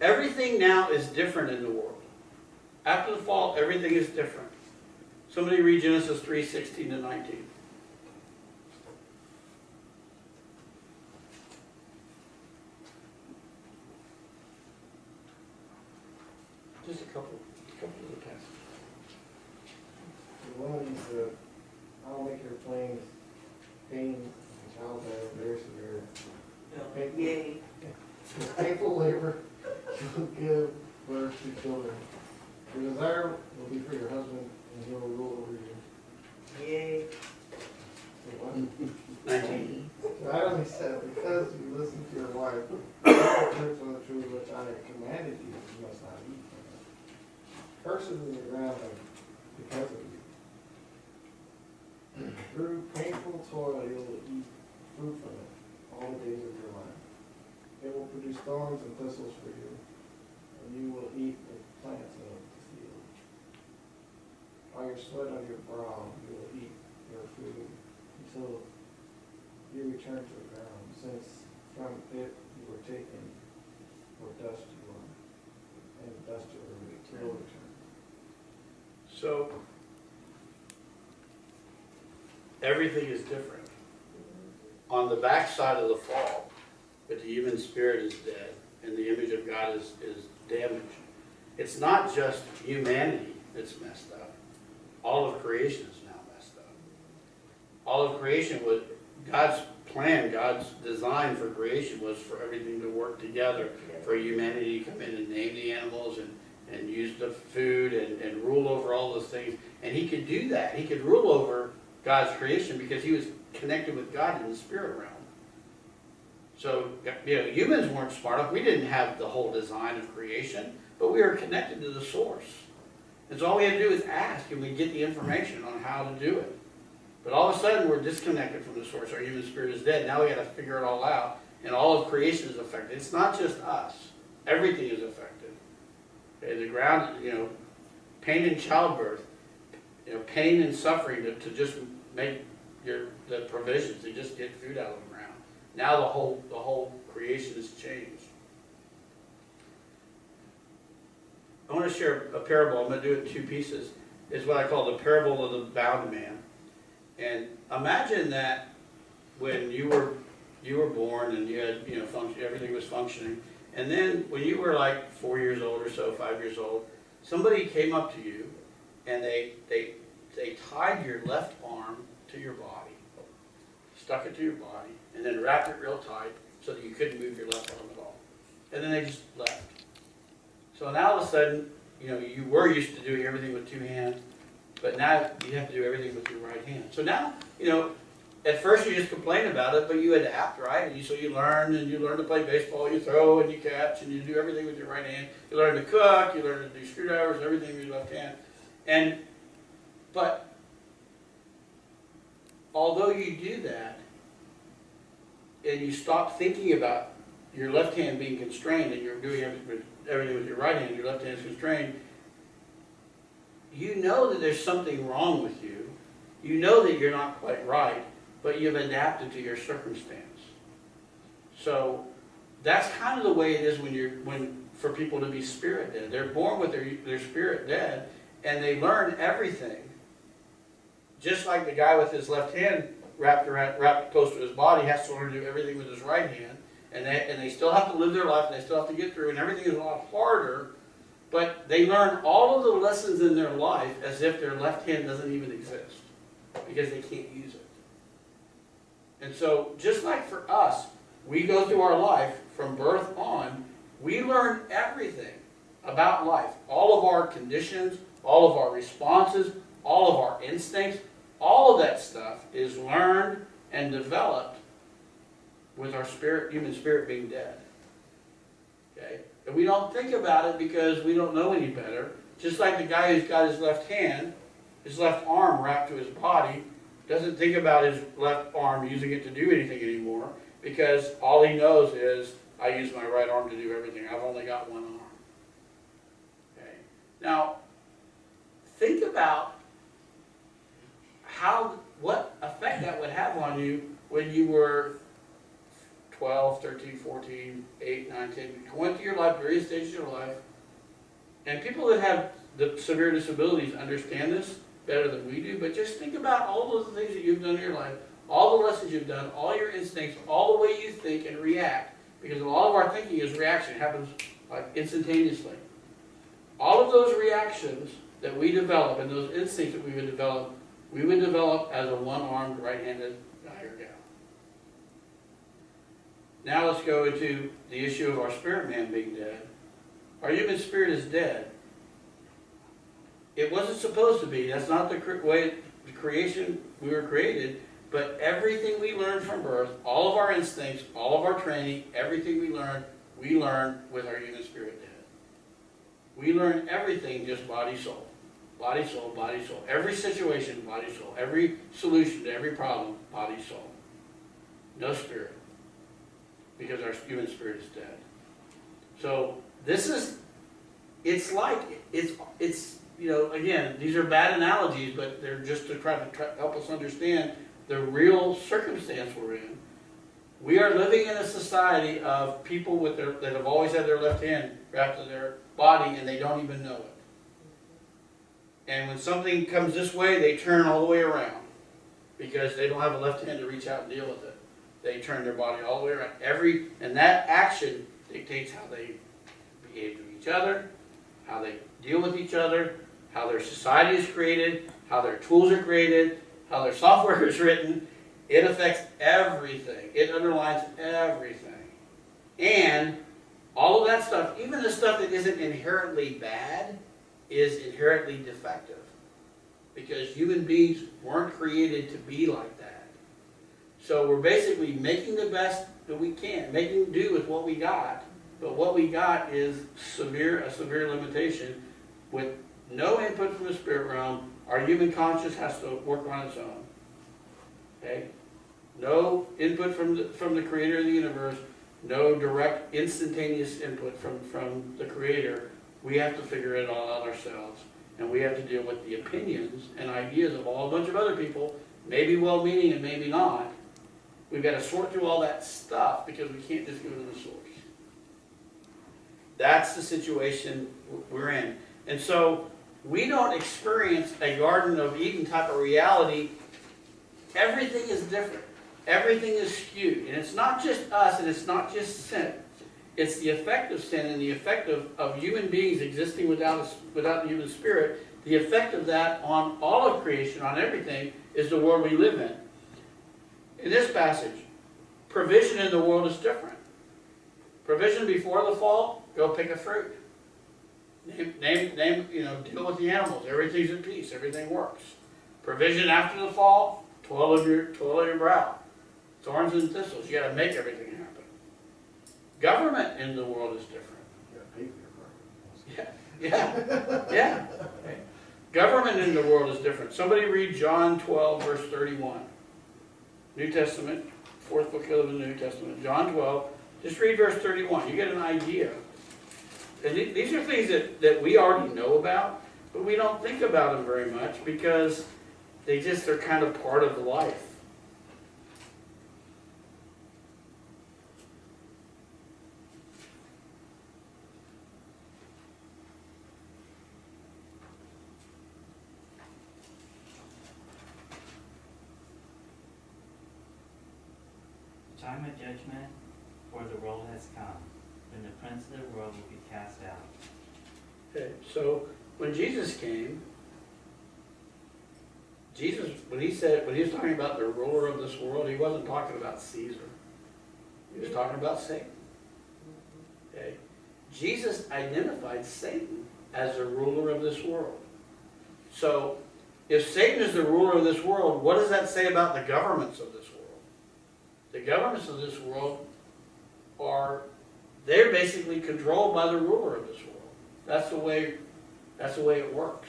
everything now is different in the world. After the fall, everything is different. Somebody read Genesis 3:16 to 19. Just a couple of the passages. The one is, I'll make your plains pain and childbearing very severe. Yay. Painful labor, you'll give birth to children. Your desire will be for your husband, and he will rule over you. Yay. So what? 19. So Adam, he said, because you listened to your wife, fruits on the tree which I commanded you, you must not eat from it. Curses in the ground because of you. Through painful toil you will eat fruit from it all the days of your life. It will produce thorns and thistles for you, and you will eat the plants of the field. By your sweat on your brow you will eat your food until you return to the ground, since from it you were taken, for dust you are, and dust you will return. So, everything is different. On the backside of the fall, but the human spirit is dead, and the image of God is damaged. It's not just humanity that's messed up. All of creation is now messed up. All of creation was, God's plan, God's design for creation was for everything to work together, for humanity to come in and name the animals and use the food and rule over all those things. And he could do that. He could rule over God's creation because he was connected with God in the spirit realm. So, humans weren't smart enough. We didn't have the whole design of creation, but we were connected to the source. And so all we had to do is ask, and we get the information on how to do it. But all of a sudden, we're disconnected from the source. Our human spirit is dead. Now we got to figure it all out, and all of creation is affected. It's not just us. Everything is affected. Okay, the ground, pain in childbirth, pain and suffering to just make the provisions to just get food out of the ground. Now the whole creation has changed. I want to share a parable. I'm going to do it in 2 pieces. It's what I call the parable of the bound man. And imagine that when you were born and you had everything was functioning, and then when you were like 4 years old or so, 5 years old, somebody came up to you and they tied your left arm to your body, stuck it to your body, and then wrapped it real tight so that you couldn't move your left arm at all. And then they just left. So now all of a sudden, you were used to doing everything with 2 hands, but now you have to do everything with your right hand. So now, at first you just complain about it, but you adapt, right? And so you learn to play baseball, you throw and you catch, and you do everything with your right hand. You learn to cook, you learn to do screwdrivers, everything with your left hand. But although you do that, and you stop thinking about your left hand being constrained and you're doing everything with your right hand, your left hand is constrained, you know that there's something wrong with you. You know that you're not quite right, but you've adapted to your circumstance. So that's kind of the way it is for people to be spirit dead. They're born with their spirit dead, and they learn everything. Just like the guy with his left hand wrapped close to his body has to learn to do everything with his right hand, and they still have to live their life, and they still have to get through, and everything is a lot harder, but they learn all of the lessons in their life as if their left hand doesn't even exist, because they can't use it. And so, just like for us, we go through our life from birth on, we learn everything about life. All of our conditions, all of our responses, all of our instincts, all of that stuff is learned and developed with our human spirit being dead. Okay? And we don't think about it because we don't know any better. Just like the guy who's got his left hand, his left arm wrapped to his body, doesn't think about his left arm using it to do anything anymore, because all he knows is, I use my right arm to do everything. I've only got one arm. Okay? Now, think about what effect that would have on you when you were 12, 13, 14, 8, 9, 10, go into your life, various stages of your life, and people that have the severe disabilities understand this better than we do, but just think about all those things that you've done in your life, all the lessons you've done, all your instincts, all the way you think and react, because a lot of our thinking is reaction. It happens like instantaneously. All of those reactions that we develop and those instincts that we would develop as a one-armed, right-handed guy or gal. Now let's go into the issue of our spirit man being dead. Our human spirit is dead. It wasn't supposed to be. That's not the way the creation we were created. But everything we learned from birth, all of our instincts, all of our training, everything we learn with our human spirit dead. We learn everything just body, soul. Body, soul, body, soul. Every situation, body, soul. Every solution to every problem, body, soul. No spirit. Because our human spirit is dead. So it's again, these are bad analogies, but they're just to try to help us understand the real circumstance we're in. We are living in a society of people that have always had their left hand wrapped in their body and they don't even know it. And when something comes this way, they turn all the way around because they don't have a left hand to reach out and deal with it. They turn their body all the way around. And that action dictates how they behave to each other, how they deal with each other, how their society is created, how their tools are created, how their software is written. It affects everything. It underlines everything. And all of that stuff, even the stuff that isn't inherently bad, is inherently defective. Because human beings weren't created to be like that. So we're basically making the best that we can, making do with what we got. But what we got is a severe limitation with no input from the spirit realm. Our human conscience has to work on its own. Okay? No input from the creator of the universe, no direct instantaneous input from the creator. We have to figure it all out ourselves. And we have to deal with the opinions and ideas of a bunch of other people, maybe well-meaning and maybe not. We've got to sort through all that stuff because we can't just go to the source. That's the situation we're in. And so we don't experience a Garden of Eden type of reality. Everything is different. Everything is skewed. And it's not just us and it's not just sin. It's the effect of sin and the effect of human beings existing without the human spirit. The effect of that on all of creation, on everything, is the world we live in. In this passage, provision in the world is different. Provision before the fall, go pick a fruit. Deal with the animals. Everything's in peace. Everything works. Provision after the fall, toil of your brow. Thorns and thistles. You got to make everything happen. Government in the world is different. You gotta pay for your government. Yeah. Okay. Government in the world is different. Somebody read John 12, verse 31. New Testament, fourth book of the New Testament. John 12. Just read verse 31. You get an idea. And these are things that we already know about, but we don't think about them very much because they're kind of part of life. Time of judgment for the world has come, when the prince of the world will be cast out. Okay, so when Jesus came, when he was talking about the ruler of this world, he wasn't talking about Caesar. He was talking about Satan. Okay? Jesus identified Satan as the ruler of this world. So, if Satan is the ruler of this world, what does that say about the governments of this world? The governments of this world they're basically controlled by the ruler of this world. That's the way it works.